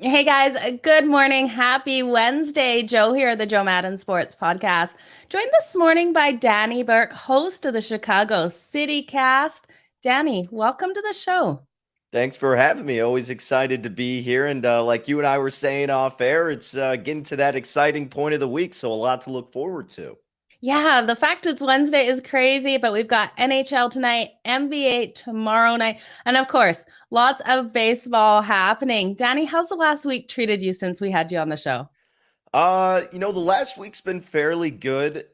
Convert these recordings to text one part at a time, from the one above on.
Hey guys, good morning. Happy Wednesday. Joe here, the Joe Madden Sports Podcast. Joined this morning by Danny Burke, host of the Chicago CityCast. Danny, welcome to the show. Thanks for having me. Always excited to be here. And like you and I were saying off air, it's getting to that exciting point of the week. So a lot to look forward to. Yeah, the fact it's Wednesday is crazy, but we've got NHL tonight, NBA tomorrow night, and of course, lots of baseball happening. Danny, how's the last week treated you since we had you on the show? The last week's been fairly good.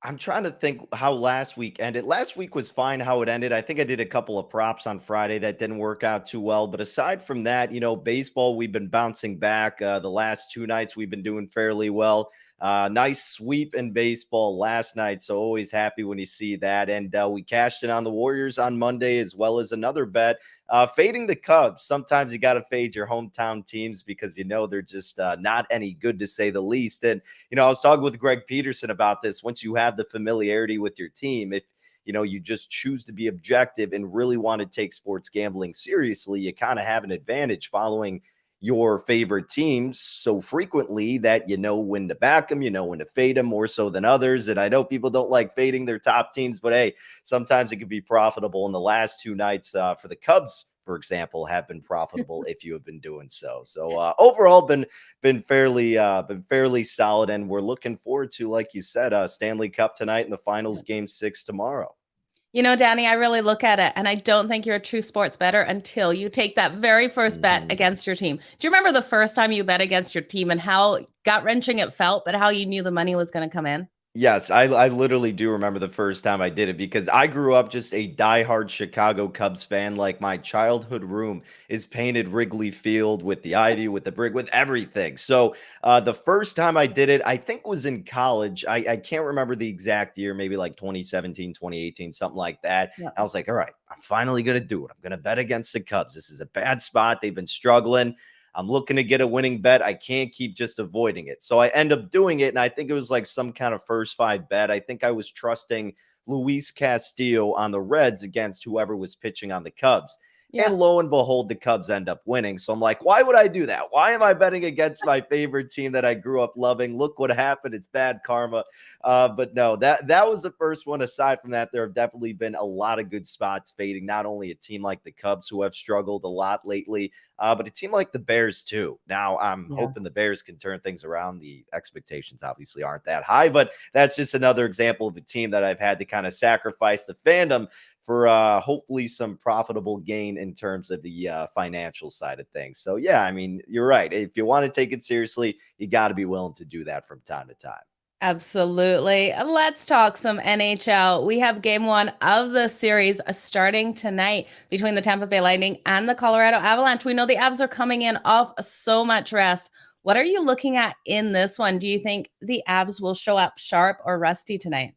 I'm trying to think how last week ended. Last week was fine how it ended. I think I did a couple of props on Friday that didn't work out too well. But aside from that, baseball, we've been bouncing back. The last two nights we've been doing fairly well. Nice sweep in baseball last night. So always happy when you see that. And we cashed in on the Warriors on Monday, as well as another bet. Fading the Cubs. Sometimes you got to fade your hometown teams because they're just not any good, to say the least. And I was talking with Greg Peterson about this. Once you have the familiarity with your team, if you just choose to be objective and really want to take sports gambling seriously, you kind of have an advantage following your favorite teams so frequently that you know when to back them, when to fade them more so than others. And I know people don't like fading their top teams, but hey, sometimes it can be profitable. In the last two nights for the Cubs, for example, have been profitable if you have been doing so. So overall, been fairly solid, and we're looking forward to, like you said, Stanley Cup tonight and the Finals Game 6 tomorrow. Danny, I really look at it and I don't think you're a true sports bettor until you take that very first bet Mhm. against your team. Do you remember the first time you bet against your team and how gut wrenching it felt, but how you knew the money was going to come in? Yes, I literally do remember the first time I did it because I grew up just a diehard Chicago Cubs fan. Like, my childhood room is painted Wrigley Field with the ivy, with the brick, with everything. So the first time I did it, I think was in college. I can't remember the exact year, maybe like 2017, 2018, something like that. Yeah. I was like, all right, I'm finally going to do it. I'm going to bet against the Cubs. This is a bad spot. They've been struggling. I'm looking to get a winning bet. I can't keep just avoiding it. So I end up doing it. And I think it was like some kind of first five bet. I think I was trusting Luis Castillo on the Reds against whoever was pitching on the Cubs. Yeah. And lo and behold, the Cubs end up winning. So I'm like, why would I do that? Why am I betting against my favorite team that I grew up loving? Look what happened. It's bad karma. But no, that was the first one. Aside from that, there have definitely been a lot of good spots fading. Not only a team like the Cubs, who have struggled a lot lately, but a team like the Bears too. Now, I'm Yeah. hoping the Bears can turn things around. The expectations obviously aren't that high, but that's just another example of a team that I've had to kind of sacrifice the fandom for hopefully some profitable gain in terms of the financial side of things. So, yeah, I mean, you're right. If you want to take it seriously, you got to be willing to do that from time to time. Absolutely. Let's talk some NHL. We have game one of the series starting tonight between the Tampa Bay Lightning and the Colorado Avalanche. We know the Avs are coming in off so much rest. What are you looking at in this one? Do you think the Avs will show up sharp or rusty tonight?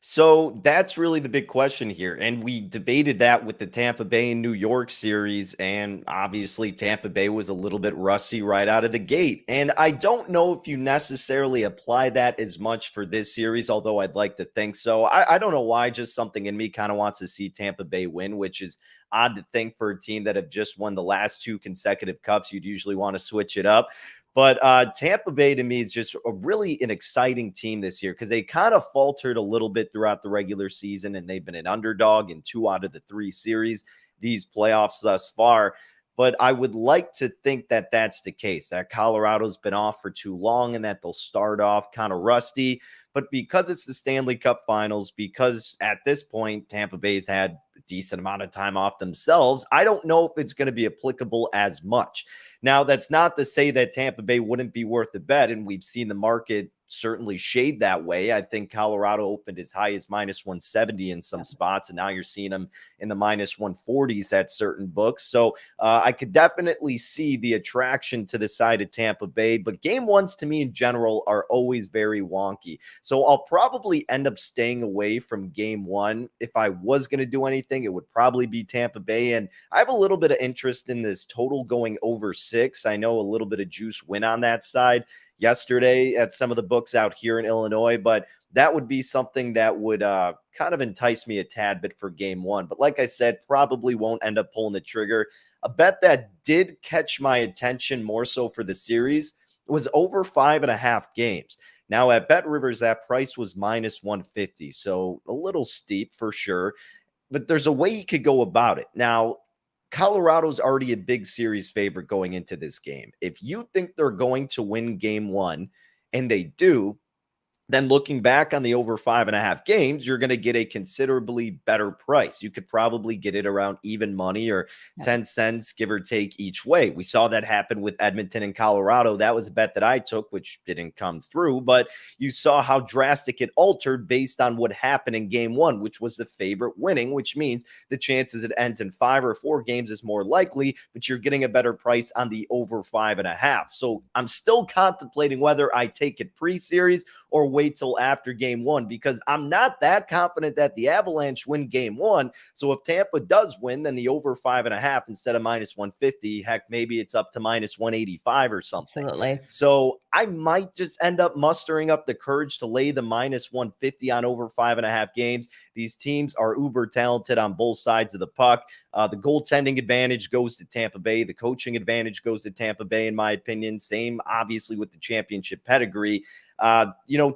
So that's really the big question here. And we debated that with the Tampa Bay and New York series. And obviously, Tampa Bay was a little bit rusty right out of the gate. And I don't know if you necessarily apply that as much for this series, although I'd like to think so. I don't know why, just something in me kind of wants to see Tampa Bay win, which is odd to think for a team that have just won the last two consecutive cups. You'd usually want to switch it up. But Tampa Bay to me is just really an exciting team this year because they kind of faltered a little bit throughout the regular season, and they've been an underdog in two out of the three series, these playoffs thus far. But I would like to think that that's the case, that Colorado's been off for too long and that they'll start off kind of rusty. But because it's the Stanley Cup Finals, because at this point, Tampa Bay's had a decent amount of time off themselves, I don't know if it's going to be applicable as much. Now, that's not to say that Tampa Bay wouldn't be worth the bet, and we've seen the market certainly shade that way. I think Colorado opened as high as minus 170 in some spots, and now you're seeing them in the minus 140s at certain books. So I could definitely see the attraction to the side of Tampa Bay, but game ones to me in general are always very wonky. So I'll probably end up staying away from game one. If I was going to do anything, it would probably be Tampa Bay. And I have a little bit of interest in this total going over 6. I know a little bit of juice win on that side. yesterday at some of the books out here in Illinois, but that would be something that would kind of entice me a tad bit for game one. But like I said, probably won't end up pulling the trigger. A bet that did catch my attention more so for the series was over 5.5 games. Now at Bet Rivers, that price was minus 150, so a little steep for sure. But there's a way you could go about it. Now, Colorado's already a big series favorite going into this game. If you think they're going to win game one, and they do, then looking back on the over 5.5 games, you're going to get a considerably better price. You could probably get it around even money or 10 cents, give or take each way. We saw that happen with Edmonton and Colorado. That was a bet that I took, which didn't come through, but you saw how drastic it altered based on what happened in game one, which was the favorite winning, which means the chances it ends in 5 or 4 games is more likely, but you're getting a better price on the over 5.5. So I'm still contemplating whether I take it pre-series or wait till after game one, because I'm not that confident that the Avalanche win game one. So if Tampa does win, then the over 5.5 instead of minus 150, heck, maybe it's up to minus 185 or something. Absolutely. So I might just end up mustering up the courage to lay the minus 150 on over 5.5 games. These teams are uber talented on both sides of the puck. The goaltending advantage goes to Tampa Bay. The coaching advantage goes to Tampa Bay, in my opinion. Same, obviously, with the championship pedigree.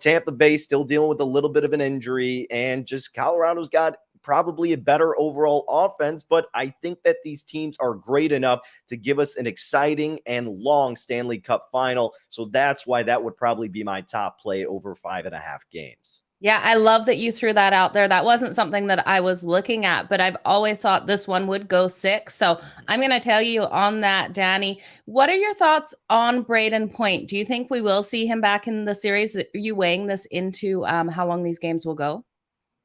Tampa Bay still dealing with a little bit of an injury, and just Colorado's got probably a better overall offense, but I think that these teams are great enough to give us an exciting and long Stanley Cup final. So that's why that would probably be my top play over 5.5 games. Yeah, I love that you threw that out there. That wasn't something that I was looking at, but I've always thought this one would go 6. So I'm going to tell you on that, Danny. What are your thoughts on Braden Point? Do you think we will see him back in the series? Are you weighing this into how long these games will go?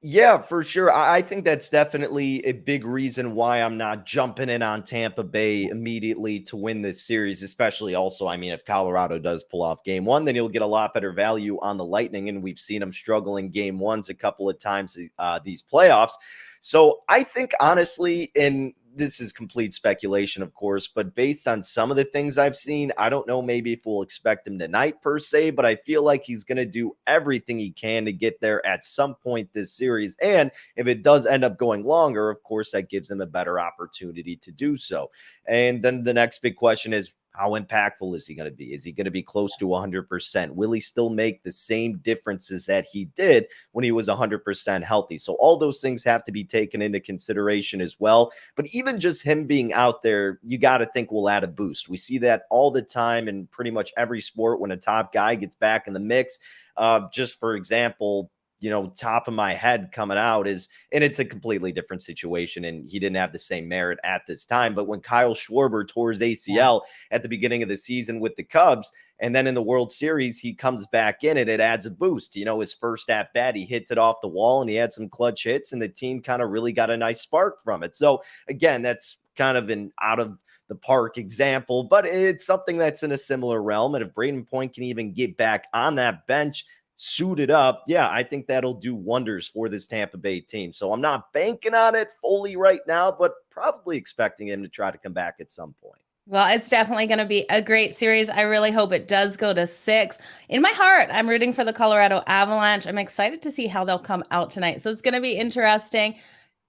Yeah, for sure. I think that's definitely a big reason why I'm not jumping in on Tampa Bay immediately to win this series, especially also, I mean, if Colorado does pull off game one, then you'll get a lot better value on the Lightning. And we've seen them struggle in game ones a couple of times these playoffs. So I think, honestly, this is complete speculation, of course, but based on some of the things I've seen, I don't know maybe if we'll expect him tonight per se, but I feel like he's going to do everything he can to get there at some point this series. And if it does end up going longer, of course, that gives him a better opportunity to do so. And then the next big question is, how impactful is he going to be? Is he going to be close to 100%? Will he still make the same differences that he did when he was 100% healthy? So all those things have to be taken into consideration as well. But even just him being out there, you got to think will add a boost. We see that all the time in pretty much every sport when a top guy gets back in the mix. Just for example, top of my head coming out is, and it's a completely different situation, and he didn't have the same merit at this time, but when Kyle Schwarber tore his ACL at the beginning of the season with the Cubs, and then in the World Series, he comes back in and it adds a boost. His first at bat, he hits it off the wall and he had some clutch hits, and the team kind of really got a nice spark from it. So again, that's kind of an out of the park example, but it's something that's in a similar realm. And if Braden Point can even get back on that bench, suited up, yeah, I think that'll do wonders for this Tampa Bay team. So I'm not banking on it fully right now, but probably expecting him to try to come back at some point. Well, it's definitely going to be a great series. I really hope it does go to 6. In my heart, I'm rooting for the Colorado Avalanche. I'm excited to see how they'll come out tonight. So it's going to be interesting.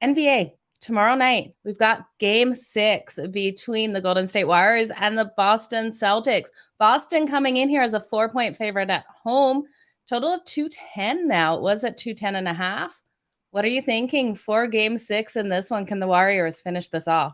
NBA, tomorrow night, we've got game 6 between the Golden State Warriors and the Boston Celtics. Boston coming in here as a 4-point favorite at home. Total of 210 now. It was at 210.5. What are you thinking for game 6 in this one? Can the Warriors finish this off?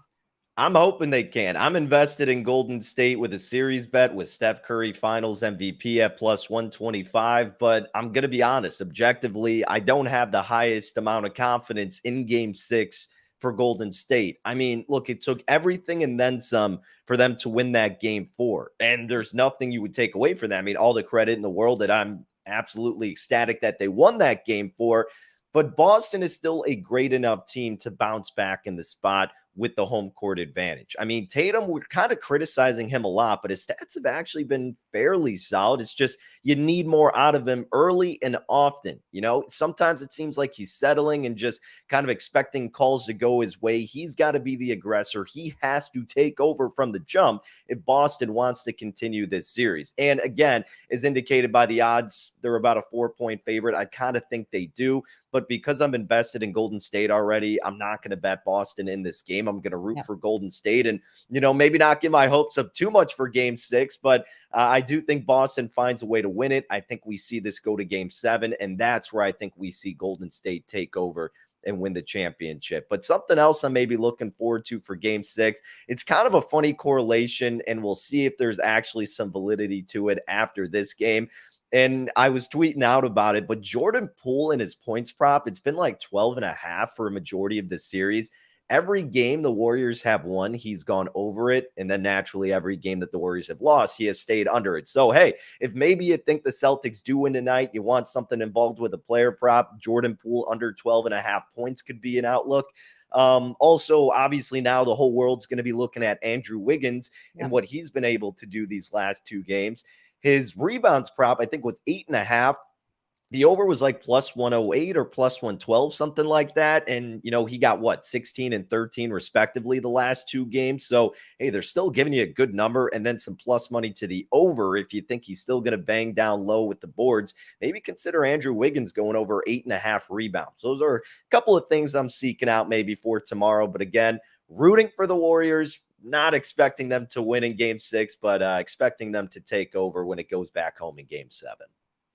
I'm hoping they can. I'm invested in Golden State with a series bet with Steph Curry Finals MVP at plus 125. But I'm going to be honest, objectively, I don't have the highest amount of confidence in game 6 for Golden State. I mean, look, it took everything and then some for them to win that game 4. And there's nothing you would take away from that. I mean, all the credit in the world that I'm absolutely ecstatic that they won that game 4. But Boston is still a great enough team to bounce back in the spot with the home court advantage. I mean, Tatum, we're kind of criticizing him a lot, but his stats have actually been fairly solid. It's just you need more out of him early and often. Sometimes it seems like he's settling and just kind of expecting calls to go his way. He's got to be the aggressor. He has to take over from the jump if Boston wants to continue this series. And again, as indicated by the odds, they're about a 4-point favorite. I kind of think they do. But because I'm invested in Golden State already, I'm not going to bet Boston in this game. I'm going to root for Golden State and, maybe not get my hopes up too much for game 6, but I do think Boston finds a way to win it. I think we see this go to game 7, and that's where I think we see Golden State take over and win the championship. But something else I'm maybe looking forward to for game 6, it's kind of a funny correlation, and we'll see if there's actually some validity to it after this game. And I was tweeting out about it, but Jordan Poole and his points prop, it's been like 12.5 for a majority of the series. Every game the Warriors have won, he's gone over it. And then naturally, every game that the Warriors have lost, he has stayed under it. So, hey, if maybe you think the Celtics do win tonight, you want something involved with a player prop, Jordan Poole under 12.5 points could be an outlook. Also, obviously, now the whole world's going to be looking at Andrew Wiggins and what he's been able to do these last 2 games. His rebounds prop, I think, was 8.5. The over was like plus 108 or plus 112, something like that. And, he got 16 and 13 respectively the last 2 games. So, hey, they're still giving you a good number and then some plus money to the over. If you think he's still going to bang down low with the boards, maybe consider Andrew Wiggins going over 8.5 rebounds. Those are a couple of things I'm seeking out maybe for tomorrow. But again, rooting for the Warriors. Not expecting them to win in game 6, but expecting them to take over when it goes back home in game 7.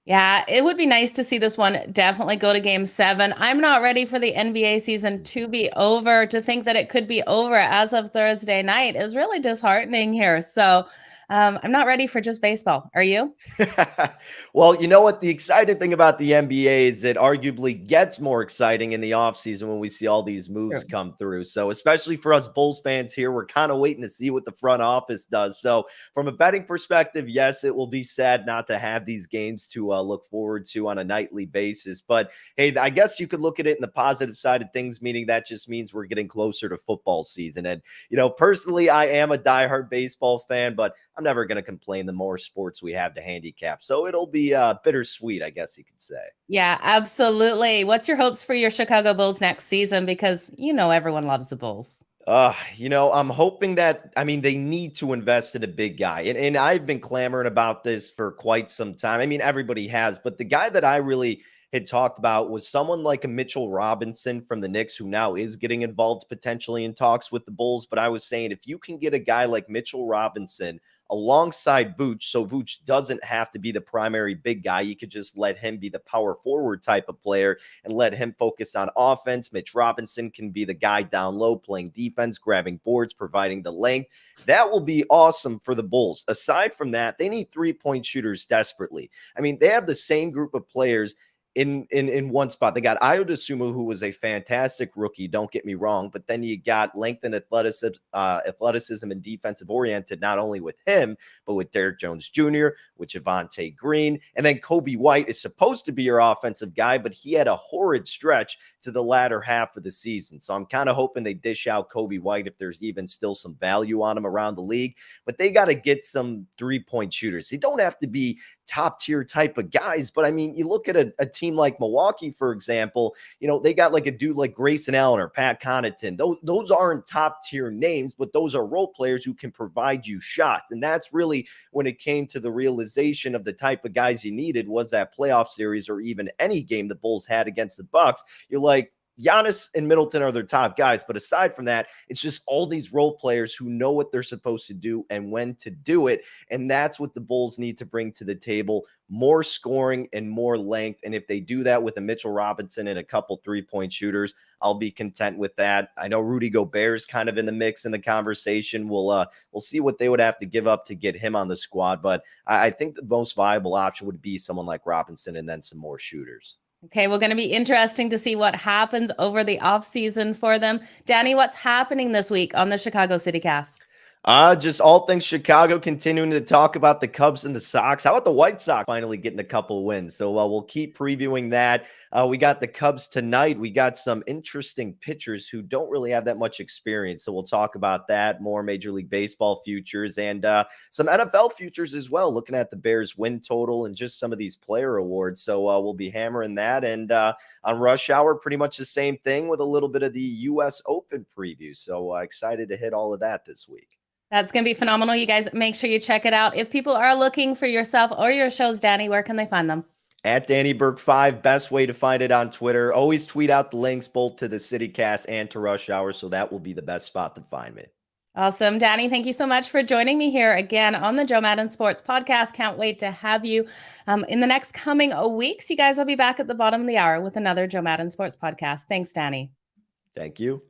Yeah, it would be nice to see this one definitely go to game 7. I'm not ready for the NBA season to be over. To think that it could be over as of Thursday night is really disheartening here. So I'm not ready for just baseball. Are you? Well, you know what? The exciting thing about the NBA is it arguably gets more exciting in the offseason when we see all these moves come through. So especially for us Bulls fans here, we're kind of waiting to see what the front office does. So from a betting perspective, yes, it will be sad not to have these games to look forward to on a nightly basis. But hey, I guess you could look at it in the positive side of things, meaning that just means we're getting closer to football season. And, personally, I am a diehard baseball fan, but I'm never going to complain the more sports we have to handicap. So it'll be bittersweet, I guess you could say. Yeah, absolutely. What's your hopes for your Chicago Bulls next season? Because, everyone loves the Bulls. I'm hoping that, they need to invest in a big guy. And I've been clamoring about this for quite some time. Everybody has, but the guy that I really had talked about was someone like a Mitchell Robinson from the Knicks, who now is getting involved potentially in talks with the Bulls. But I was saying, if you can get a guy like Mitchell Robinson alongside Vooch, so Vooch doesn't have to be the primary big guy, you could just let him be the power forward type of player and let him focus on offense. Mitch Robinson can be the guy down low playing defense, grabbing boards, providing the length. That will be awesome for the Bulls. Aside from that, they need 3-point shooters desperately. They have the same group of players in one spot. They got Ayo Dosunmu, who was a fantastic rookie, don't get me wrong, but then you got length and athleticism and defensive oriented, not only with him, but with Derrick Jones Jr., with Javonte Green, and then Kobe White is supposed to be your offensive guy, but he had a horrid stretch to the latter half of the season. So I'm kind of hoping they dish out Kobe White if there's even still some value on him around the league, but they got to get some 3-point shooters. They don't have to be top tier type of guys, but you look at a team like Milwaukee, for example, they got like a dude like Grayson Allen or Pat Connaughton. Those aren't top tier names, but those are role players who can provide you shots. And that's really when it came to the realization of the type of guys you needed was that playoff series or even any game the Bulls had against the Bucks. You're like, Giannis and Middleton are their top guys. But aside from that, it's just all these role players who know what they're supposed to do and when to do it. And that's what the Bulls need to bring to the table: more scoring and more length. And if they do that with a Mitchell Robinson and a couple 3-point shooters, I'll be content with that. I know Rudy Gobert's kind of in the mix in the conversation. We'll see what they would have to give up to get him on the squad. But I think the most viable option would be someone like Robinson and then some more shooters. Okay, we're going to be interesting to see what happens over the offseason for them. Danny, what's happening this week on the Chicago CityCast? Just all things Chicago, continuing to talk about the Cubs and the Sox. How about the White Sox finally getting a couple wins? So we'll keep previewing that. We got the Cubs tonight. We got some interesting pitchers who don't really have that much experience. So we'll talk about that, more Major League Baseball futures and some NFL futures as well, looking at the Bears win total and just some of these player awards. So we'll be hammering that. And on Rush Hour, pretty much the same thing with a little bit of the U.S. Open preview. So excited to hit all of that this week. That's going to be phenomenal. You guys make sure you check it out. If people are looking for yourself or your shows, Danny, where can they find them? At Danny Burke 5, best way to find it on Twitter. Always tweet out the links both to the CityCast and to Rush Hour, so that will be the best spot to find me. Awesome. Danny, thank you so much for joining me here again on the Joe Madden Sports Podcast. Can't wait to have you in the next coming weeks. You guys will be back at the bottom of the hour with another Joe Madden Sports Podcast. Thanks, Danny. Thank you.